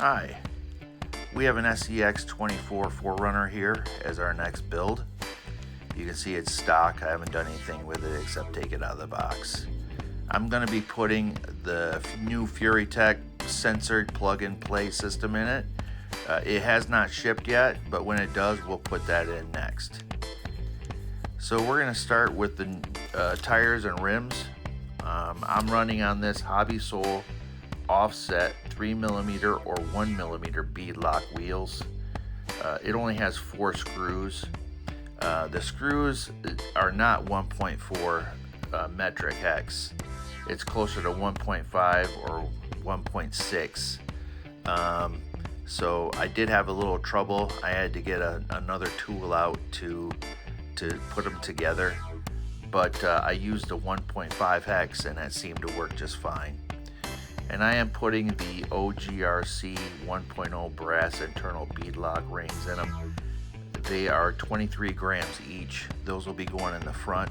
Hi, we have an SCX24 Forerunner here as our next build. You can see it's stock. I haven't done anything with it except take it out of the box. I'm going to be putting the new Furitek censored plug-and-play system in it. It has not shipped yet, but when it does, we'll put that in next. So we're going to start with the tires and rims. I'm running on this HOBBYSOUL offset 3mm or 1mm beadlock wheels. It only has 4 screws. The screws are not 1.4 metric hex. It's closer to 1.5 or 1.6. So I did have a little trouble. I had to get another tool out to put them together, but I used a 1.5 hex and that seemed to work just fine. And I am putting the OGRC 1.0 brass internal beadlock rings in them. They are 23 grams each. Those will be going in the front.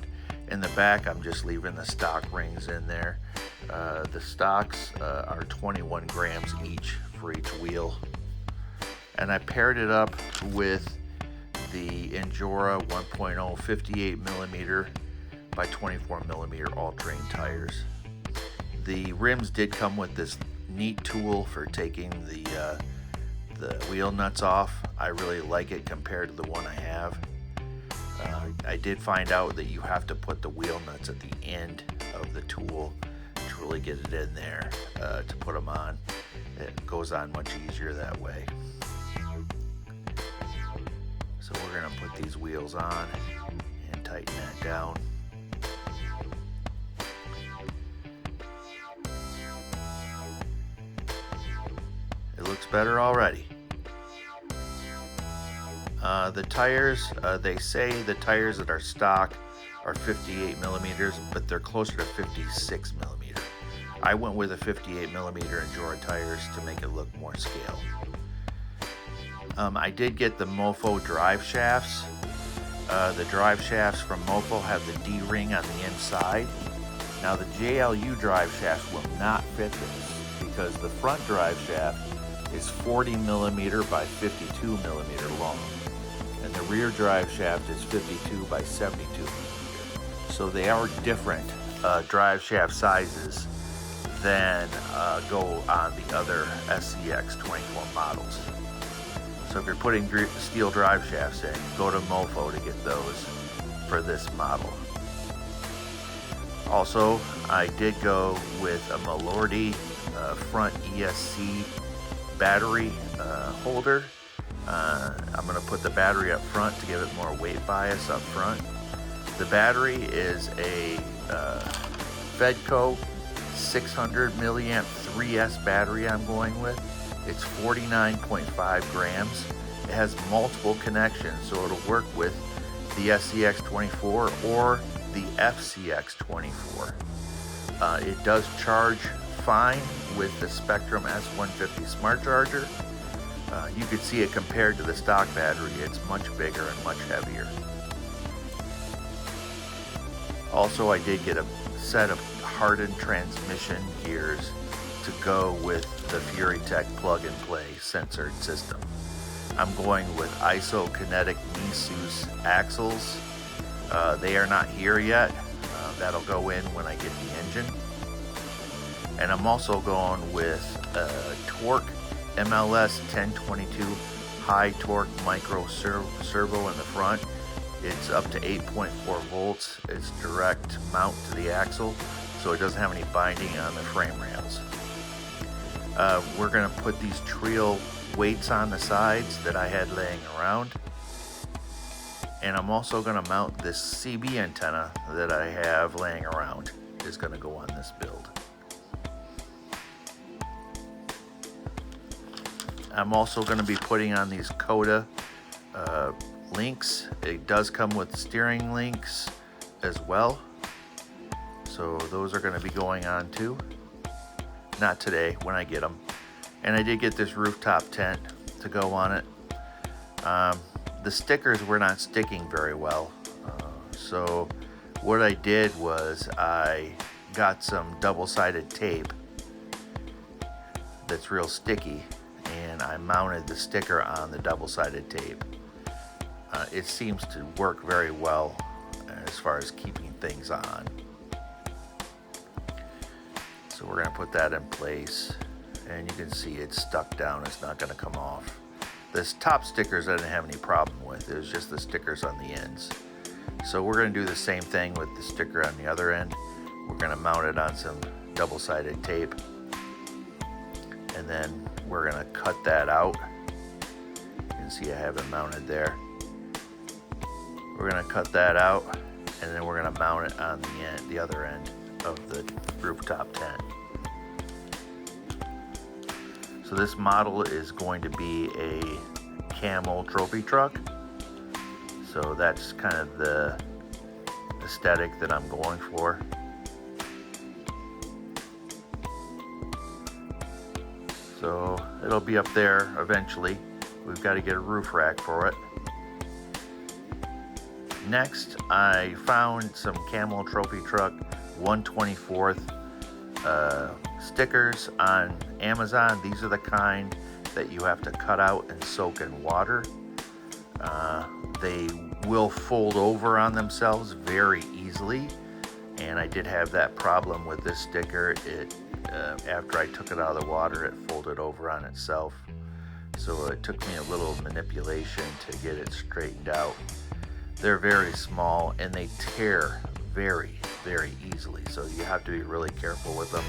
In the back, I'm just leaving the stock rings in there. The stocks are 21 grams each for each wheel. And I paired it up with the INJORA 1.0 58mm by 24mm all-terrain tires. The rims did come with this neat tool for taking the wheel nuts off. I really like it compared to the one I have. I did find out that you have to put the wheel nuts at the end of the tool to really get it in there to put them on. It goes on much easier that way. So we're going to put these wheels on and tighten that down. It looks better already. The tires, they say the tires that are stock are 58mm, but they're closer to 56mm. I went with a 58mm INJORA tires to make it look more scale. I did get the Mofo drive shafts. The drive shafts from Mofo have the D-ring on the inside. Now the JLU drive shafts will not fit this because the front drive shaft is 40mm by 52mm long, and the rear drive shaft is 52 by 72mm. So they are different drive shaft sizes than go on the other SCX24 models. So if you're putting steel drive shafts in, go to Mofo to get those for this model. Also, I did go with a Morlordy front ESC battery holder. I'm going to put the battery up front to give it more weight bias up front. The battery is a Fedco 600 milliamp 3S battery I'm going with. It's 49.5 grams. It has multiple connections, so it'll work with the SCX24 or the FCX24. It does charge fine with the Spectrum S150 Smart Charger. You could see it compared to the stock battery. It's much bigger and much heavier. Also, I did get a set of hardened transmission gears to go with the Furitek plug-and-play censored system. I'm going with IsoKinetic Mesus axles. They are not here yet. That'll go in when I get the engine. And I'm also going with TORQ MLS 1022 high torque micro servo in the front. It's up to 8.4 volts. It's direct mount to the axle, so it doesn't have any binding on the frame rails. We're going to put these trio weights on the sides that I had laying around. And I'm also going to mount this CB antenna that I have laying around. Is going to go on this build. I'm also going to be putting on these Coda links. It does come with steering links as well. So those are going to be going on too. Not today, when I get them. And I did get this rooftop tent to go on it. The stickers were not sticking very well. So what I did was I got some double-sided tape that's real sticky, I mounted the sticker on the double-sided tape. It seems to work very well as far as keeping things on. So we're going to put that in place, and you can see it's stuck down. It's not going to come off. This top stickers I didn't have any problem with. It was just the stickers on the ends. So we're going to do the same thing with the sticker on the other end. We're going to mount it on some double-sided tape, and then we're going to cut that out. You can see I have it mounted there. We're going to cut that out, and then we're going to mount it on the other end of the rooftop tent. So this model is going to be a camel trophy truck. So that's kind of the aesthetic that I'm going for. So it'll be up there eventually. We've got to get a roof rack for it. Next, I found some Camel Trophy Truck 1/24 stickers on Amazon. These are the kind that you have to cut out and soak in water. They will fold over on themselves very easily, and I did have that problem with this sticker. After I took it out of the water, it folded over on itself. So it took me a little manipulation to get it straightened out. They're very small and they tear very, very easily. So you have to be really careful with them.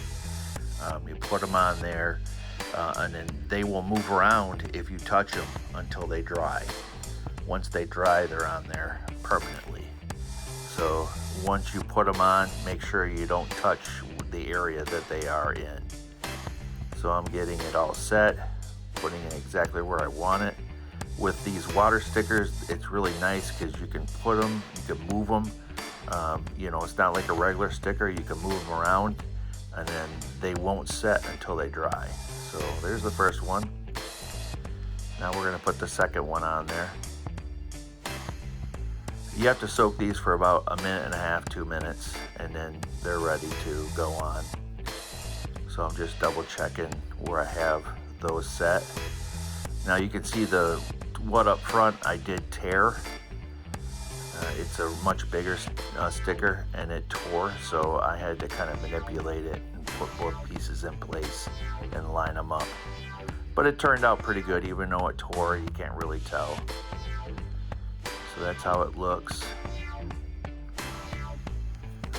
You put them on there and then they will move around if you touch them until they dry. Once they dry, they're on there permanently. So once you put them on, make sure you don't touch the area that they are in. So I'm getting it all set, putting it exactly where I want it. With these water stickers, it's really nice because you can put them, you can move them. You know, it's not like a regular sticker. You can move them around and then they won't set until they dry. So there's the first one. Now we're going to put the second one on there. You have to soak these for about 1.5 minutes, 2 minutes, and then they're ready to go on. So I'm just double checking where I have those set. Now you can see the one up front I did tear. It's a much bigger sticker and it tore, so I had to kind of manipulate it and put both pieces in place and line them up. But it turned out pretty good. Even though it tore, you can't really tell. So that's how it looks.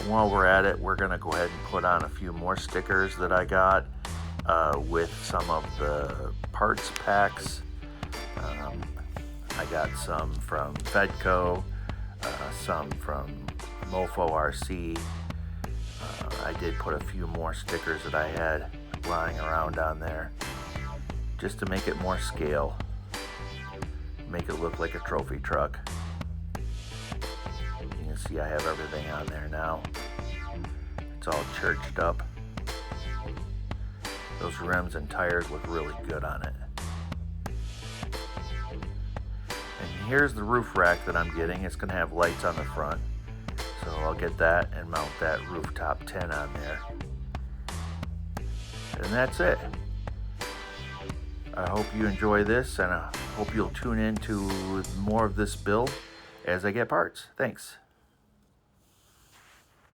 While we're at it, we're gonna go ahead and put on a few more stickers that I got with some of the parts packs. I got some from Fedco, some from Mofo RC. I did put a few more stickers that I had lying around on there just to make it more scale, make it look like a trophy truck. You can see I have everything on there now. It's all churched up. Those rims and tires look really good on it. And here's the roof rack that I'm getting. It's going to have lights on the front. So I'll get that and mount that rooftop tent on there. And that's it. I hope you enjoy this, and I hope you'll tune in to more of this build as I get parts. Thanks.